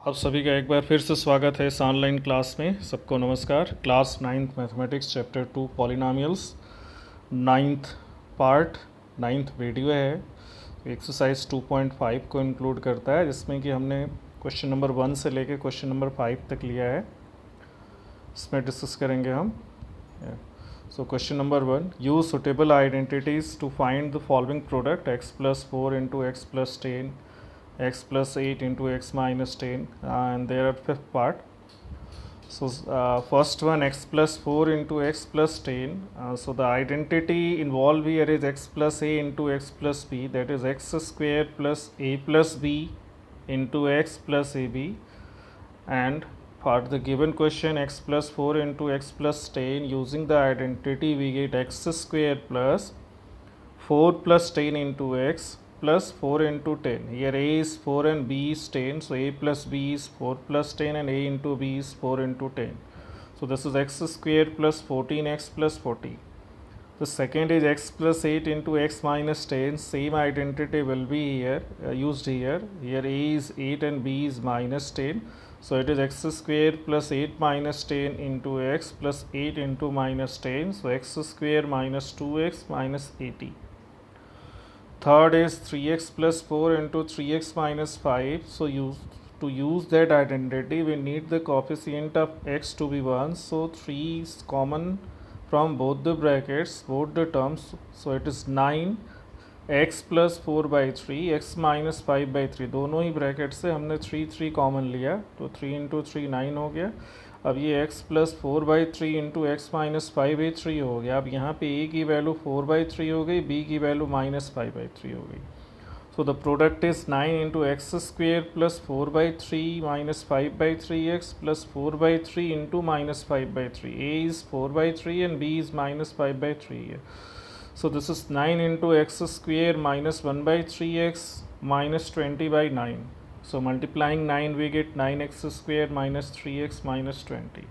आप सभी का एक बार फिर से स्वागत है इस ऑनलाइन क्लास में। सबको नमस्कार। Class 9th mathematics chapter 2 polynomials 9th part 9th video है। एक्सरसाइज 2.5 को इंक्लूड करता है, जिसमें कि हमने क्वेश्चन नंबर 1 से लेके क्वेश्चन नंबर 5 तक लिया है। इसमें डिस्कस करेंगे हम। So question number 1, use suitable identities to find the following product x+4 into x+10 x+8 into x minus 10, and there are fifth part. So first one, x+4 into x+10. So the identity involved here is x plus a into x plus b, that is x square plus a plus b into x plus ab. And for the given question, x+4 into x+10, using the identity we get x square plus 4 plus 10 into x plus 4 into 10. Here a is 4 and b is 10, so a plus b is 4 plus 10 and a into b is 4 into 10. So this is x square plus 14x plus 40. The second is x plus 8 into x minus 10. Same identity will be here used here. Here a is 8 and b is minus 10. So it is x square plus 8 minus 10 into x plus 8 into minus 10. So x square minus 2x minus 80. Third is 3x plus 4 into 3x minus 5. So to use that identity, we need the coefficient of x to be 1. So 3 is common from both the brackets, both the terms. So it is 9 x plus 4 by 3 x minus 5 by 3. दोनों ही bracket से हमने 3 common लिया, तो 3 into 3 9 हो गया। अब ये x plus 4 by 3 into x minus 5 by 3 हो गया। अब यहाँ पे a की वैल्यू 4 बाई 3 हो गई, b की वैल्यू माइनस 5 बाई 3 हो गई। So the product is 9 into x square plus 4 by 3 minus 5 by 3x plus 4 by 3 into minus 5 by 3. a is 4 by 3 and b is minus 5 by 3 here. So this is 9 into x square minus 1 by 3x minus 20 by 9. So multiplying 9 we get 9x square minus 3x minus 20.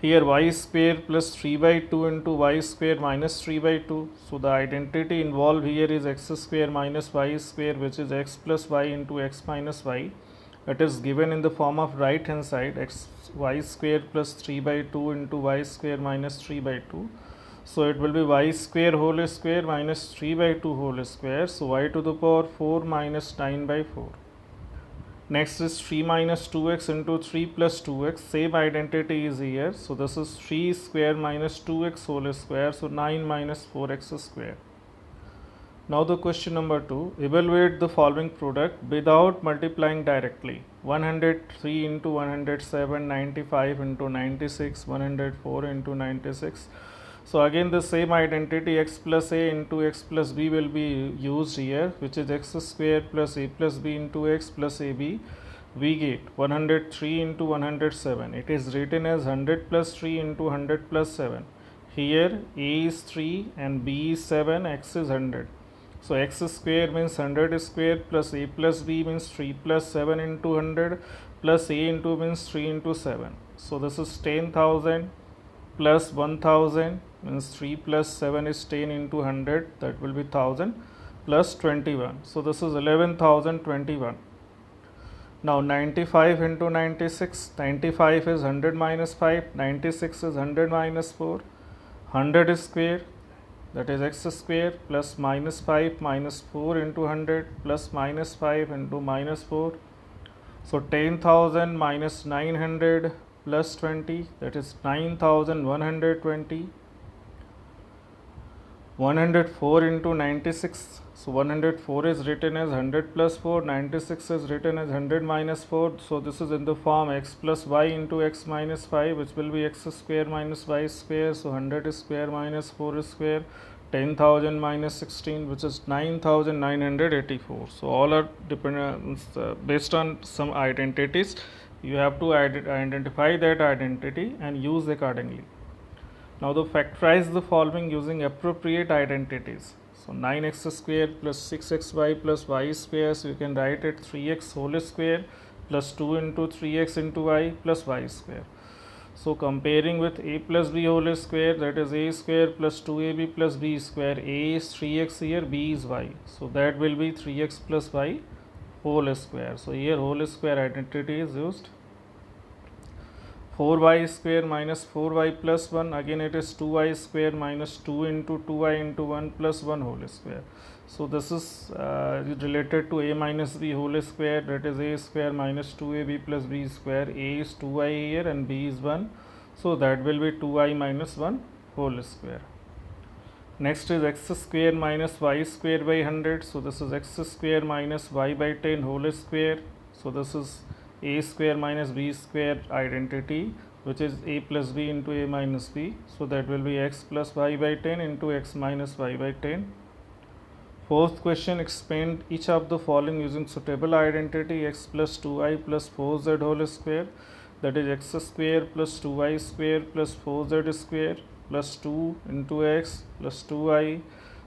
Here y square plus 3 by 2 into y square minus 3 by 2. So the identity involved here is x square minus y square, which is x plus y into x minus y. It is given in the form of right hand side, y square plus 3 by 2 into y square minus 3 by 2. So it will be y square whole square minus 3 by 2 whole square. So y to the power 4 minus 9 by 4. Next is 3 minus 2x into 3 plus 2x. Same identity is here. So this is 3 square minus 2x whole square. So 9 minus 4x square. Now the question number 2. Evaluate the following product without multiplying directly. 103 into 107, 95 into 96, 104 into 96. So again the same identity x plus a into x plus b will be used here, which is x square plus a plus b into x plus ab. We get 103 into 107. It is written as 100 plus 3 into 100 plus 7. Here a is 3 and b is 7, x is 100. So x square means 100 square plus a plus b means 3 plus 7 into 100 plus a into means 3 into 7. So this is 10,000 plus 1000 means 3 plus 7 is 10 into 100, that will be 1000 plus 21. So this is 11,021. Now 95 into 96, 95 is 100 minus 5, 96 is 100 minus 4, 100 is square, that is x square plus minus 5 minus 4 into 100 plus minus 5 into minus 4. So 10,000 minus 900 plus 20, that is 9,120. 104 into 96. So 104 is written as 100 plus 4, 96 is written as 100 minus 4. So this is in the form x plus y into x minus 5, which will be x square minus y square. So 100 square minus 4 square, 10,000 minus 16, which is 9,984. So all are based on some identities. You have to identify that identity and use accordingly. Now the factorize the following using appropriate identities. So 9x square plus 6xy plus y square, so you can write it 3x whole square plus 2 into 3x into y plus y square. So comparing with a plus b whole square, that is a square plus 2ab plus b square. A is 3x here, b is y. So that will be 3x plus y whole square. So here whole square identity is used. 4y square minus 4y plus 1, again it is 2y square minus 2 into 2y into 1 plus 1 whole square. So this is related to a minus b whole square, that is a square minus 2ab plus b square. A is 2y here and b is 1, so that will be 2y minus 1 whole square. Next is x square minus y square by 100, so this is x square minus y by 10 whole square. So this is a square minus b square identity, which is a plus b into a minus b, so that will be x plus y by 10 into x minus y by 10. Fourth question, expand each of the following using suitable identity. X plus 2y plus 4z whole square, that is x square plus 2y square plus 4z square plus 2 into x plus 2y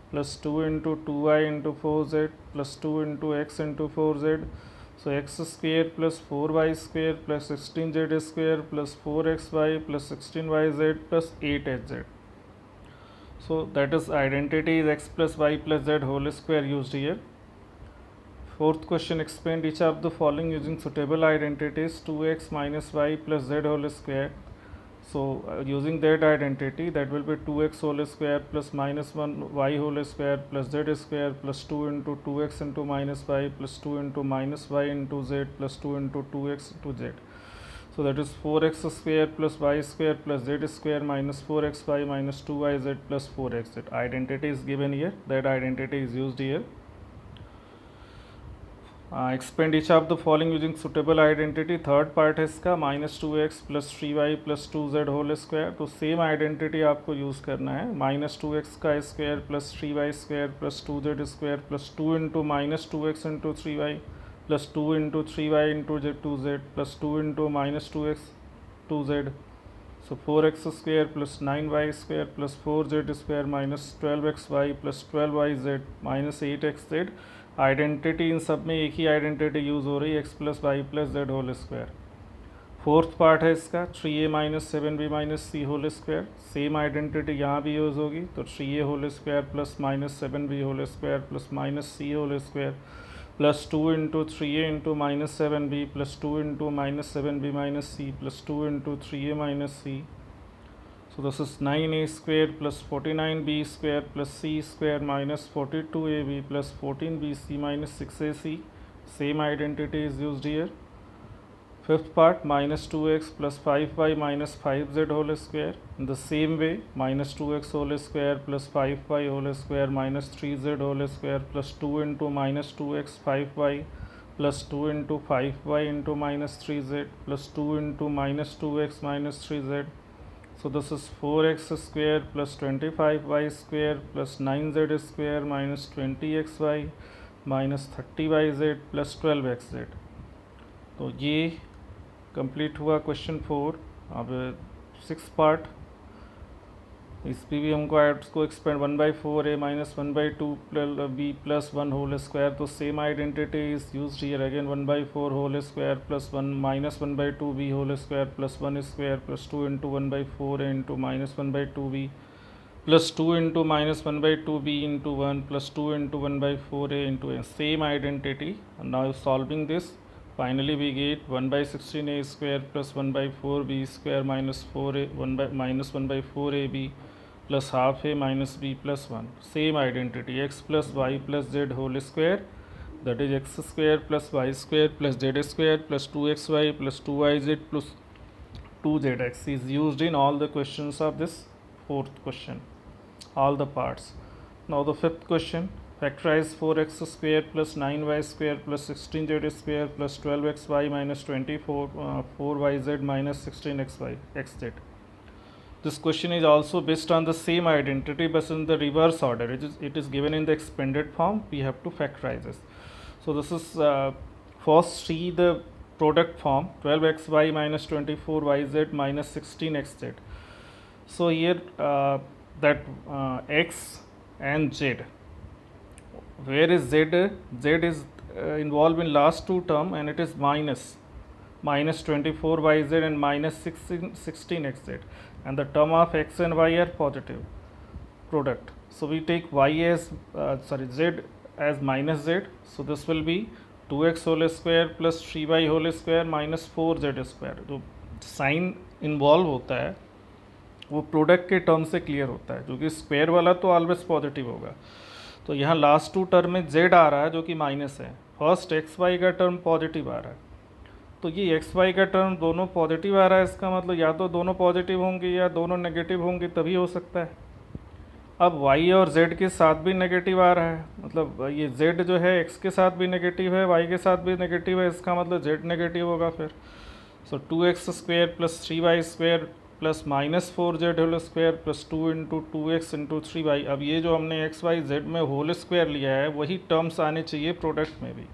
plus 2 into 2y into 4z plus 2 into x into 4z. So x square plus 4y square plus 16z square plus 4xy plus 16yz plus 8hz. So that is identity is x plus y plus z whole square used here. Fourth question, expand each of the following using suitable identities. 2x minus y plus z whole square. So using that identity, that will be 2x whole square plus minus 1 y whole square plus z square plus 2 into 2x into minus y plus 2 into minus y into z plus 2 into 2x into z. So that is 4x square plus y square plus z square minus 4xy minus 2yz plus 4xz. Identity is given here, that identity is used here. Expand each of the following using suitable identity. Third part है इसका minus 2x plus 3y plus 2z whole square. तो same identity आपको use करना है. minus 2x का square plus 3y square plus 2z square plus 2 into minus 2x into 3y plus 2 into 3y into 2z plus 2 into minus 2x 2z. So 4x square plus 9y square plus 4z square minus 12xy plus 12yz minus 8xz. Identity इन सब में एक ही identity use हो रही है, x plus y plus z whole square. Fourth part है इसका 3a minus 7b minus c whole square. Same identity यहाँ भी यूज़ होगी, तो 3a whole square plus minus 7b whole square plus minus c whole square plus 2 into 3a into minus 7b plus 2 into minus 7b minus c plus 2 into 3a minus c. So this is 9a square plus 49b square plus c square minus 42ab plus 14bc minus 6ac. Same identity is used here. Fifth part, minus 2x plus 5y minus 5z whole square. In the same way, minus 2x whole square plus 5y whole square minus 3z whole square plus 2 into minus 2x 5y plus 2 into 5y into minus 3z plus 2 into minus 2x minus 3z. So this is 4x square plus 25y square plus 9z square minus 20xy minus 30yz plus 12xz. तो ये complete हुआ question 4. अब 6 part, इस पर भी हमको इसको expand 1/4a minus 1/2 b plus 1 whole square. तो same identity is use here again 1/4 whole square plus 1 minus 1/2 b whole square plus 1 square plus 2 into 1/4 into minus 1/2 b plus 2 into minus 1/2 b into 1 plus 2 into 1/4a into a. Same identity. Now solving this, finally we get 1/16a square plus 1/4b square minus 4a 1/4ab plus half a minus b plus 1. Same identity, x plus y plus z whole square, that is x square plus y square plus z square plus 2xy plus 2yz plus 2zx is used in all the questions of this fourth question, all the parts. Now the fifth question, factorize 4x square plus 9y square plus 16z square plus 12xy minus 4yz minus 16xy xz. This question is also based on the same identity but in the reverse order. It is given in the expanded form. We have to factorize this. So this is first see the product form 12xy minus 24yz minus 16xz. So here that x and z. Where is z? Z is involved in last two term and it is minus 24yz and minus 16xz, and the term of x and y are positive product. So we take y as z as minus z. So this will be 2x whole square plus 3y whole square minus 4z square. जो sign involve होता है वो product के term से clear होता है, क्योंकि square वाला तो ऑलवेज पॉजिटिव होगा। तो यहाँ लास्ट टू टर्म में z आ रहा है जो कि माइनस है, फर्स्ट एक्स वाई का टर्म पॉजिटिव आ रहा है, तो ये एक्स वाई का टर्म दोनों पॉजिटिव आ रहा है। इसका मतलब या तो दोनों पॉजिटिव होंगे या दोनों नेगेटिव होंगे, तभी हो सकता है। अब y और z के साथ भी नेगेटिव आ रहा है, मतलब ये z जो है x के साथ भी नेगेटिव है, y के साथ भी नेगेटिव है, इसका मतलब z नेगेटिव होगा फिर। So 2x square plus 3y square plus minus 4z whole square plus 2 into 2x into 3y। अब ये जो हमने x y z में होल स्क्वायर लिया है वही टर्म्स आने चाहिए प्रोडक्ट में भी,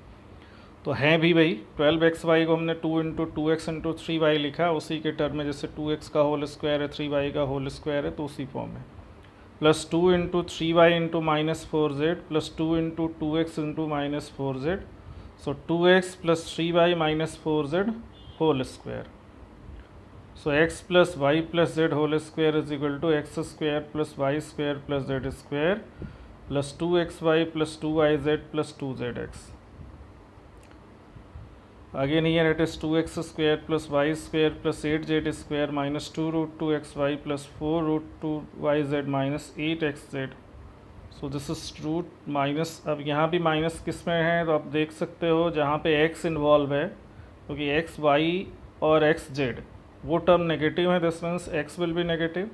तो हैं भी भाई। 12xy को हमने 2 इंटू 2x इंटू 3y लिखा, उसी के टर्म में जैसे 2x का होल स्क्वायर है 3y का होल स्क्वायर है, तो उसी फॉर्म में। Plus 2 into 3y into minus 4z plus 2 into 2x into minus 4z। So 2x plus 3y minus 4z whole square. So x plus y plus z whole square is equal to x square plus y square plus z square plus 2xy plus 2yz plus 2zx। Again here it is 2x square plus y square plus 8z square minus 2 root 2xy plus 4 root 2yz minus 8xz। So this is root minus, अब यहाँ भी minus किस में है तो आप देख सकते हो जहाँ पे x इन्वॉल्व है, क्योंकि x y और x z वो टर्म नेगेटिव है, this means x will be negative.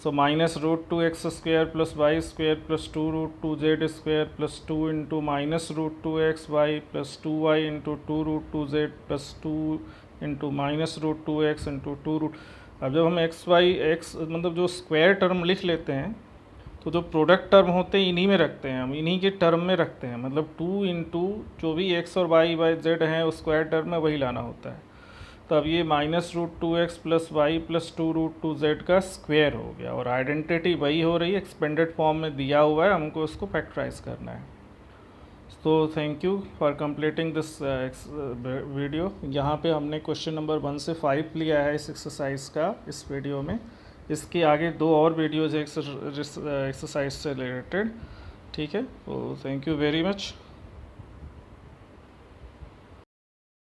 So minus root 2x square plus y square plus 2 root 2z square plus 2 into minus root 2xy plus 2y into 2 root 2z plus 2 into minus root 2x into 2 root. अब जब हम x मतलब जो square term लिख लेते हैं तो जो प्रोडक्ट टर्म होते हैं इन्हीं में रखते हैं हम, इन्हीं के टर्म में रखते हैं, मतलब 2 इंटू जो भी x और y बाई z हैं उस स्क्वायर टर्म में वही लाना होता है। तो अब ये minus root 2x plus y plus 2 root 2z का स्क्वायर हो गया, और आइडेंटिटी वही हो रही है, एक्सपेंडेड फॉर्म में दिया हुआ है, हमको इसको फैक्टराइज करना है। तो thank you for completing this video. यहाँ पे हमने क्वेश्चन नंबर 1 से 5 लिया है इस एक्सरसाइज का इस वीडियो में। इसके आगे 2 और वीडियोज़ एक्सरसाइज से रिलेटेड, ठीक है। तो थैंक यू वेरी मच।